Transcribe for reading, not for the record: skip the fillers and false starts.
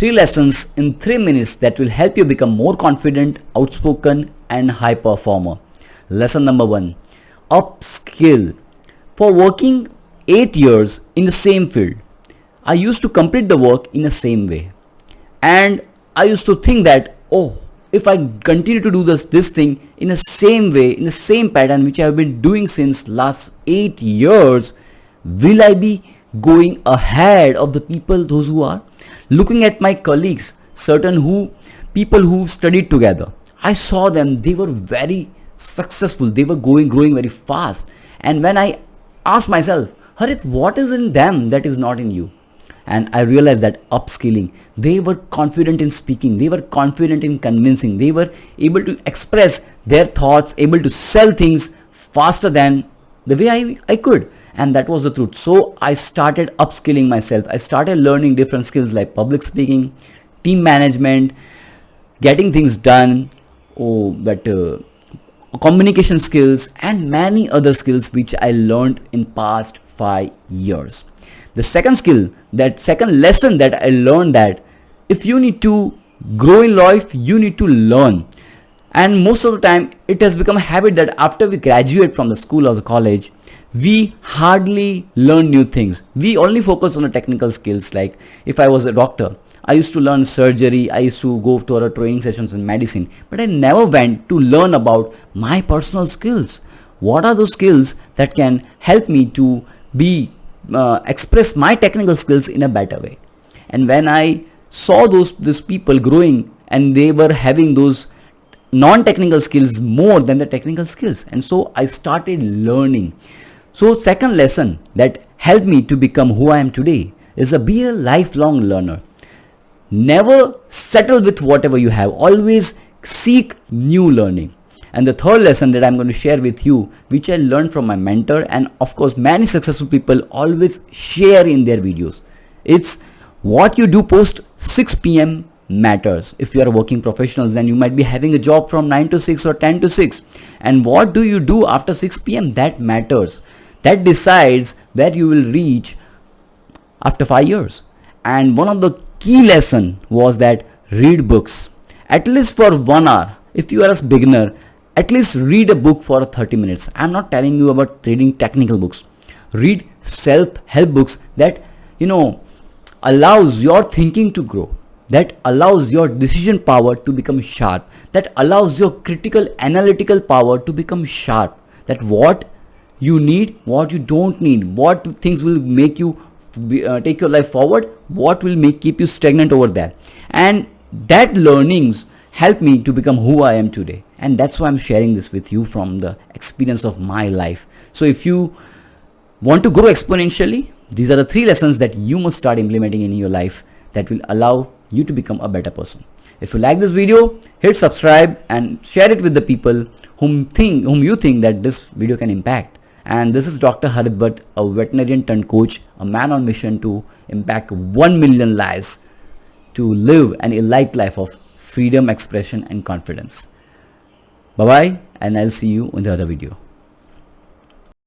3 lessons in 3 minutes that will help you become more confident, outspoken and high performer. Lesson number 1. Upskill. For working 8 years in the same field, I used to complete the work in the same way. And I used to think that, oh, if I continue to do this thing in the same way, in the same pattern which I have been doing since last 8 years, will I be going ahead of the people, those who are? Looking at my colleagues, people who studied together, I saw them, they were very successful, they were growing very fast. And when I asked myself, Harit, what is in them that is not in you? And I realized that upskilling, they were confident in speaking, they were confident in convincing, they were able to express their thoughts, able to sell things faster than the way I could. And that was the truth. So I started upskilling myself. I started learning different skills like public speaking, team management, getting things done, communication skills and many other skills which I learned in past 5 years. The second lesson that I learned, that if you need to grow in life, you need to learn. And most of the time it has become a habit that after we graduate from the school or the college, we hardly learn new things. We only focus on the technical skills. Like if I was a doctor, I used to learn surgery, I used to go to other training sessions in medicine, but I never went to learn about my personal skills. What are those skills that can help me to express my technical skills in a better way? And when I saw those people growing, and they were having those non-technical skills more than the technical skills, and so I started learning. So second lesson that helped me to become who I am today is be a lifelong learner. Never settle with whatever you have, always seek new learning. And the third lesson that I'm going to share with you, which I learned from my mentor, and of course many successful people always share in their videos, it's what you do post 6 p.m. matters. If you are working professionals, then you might be having a job from 9 to 6 or 10 to 6. And what do you do after 6 p.m.? That matters. That decides where you will reach after 5 years. And one of the key lesson was that read books. At least for 1 hour. If you are a beginner, at least read a book for 30 minutes. I'm not telling you about reading technical books. Read self-help books that, allows your thinking to grow, that allows your decision power to become sharp, that allows your critical analytical power to become sharp, that what you need, what you don't need, what things will make you take your life forward, what will keep you stagnant over there. And that learnings help me to become who I am today. And that's why I'm sharing this with you from the experience of my life. So if you want to grow exponentially, these are the 3 lessons that you must start implementing in your life that will allow you to become a better person. If you like this video, hit subscribe and share it with the people whom you think that this video can impact. And this is Dr. Harit Bhatt, a veterinarian turned coach, a man on mission to impact 1 million lives, to live an elite life of freedom, expression and confidence. Bye bye, and I'll see you in the other video.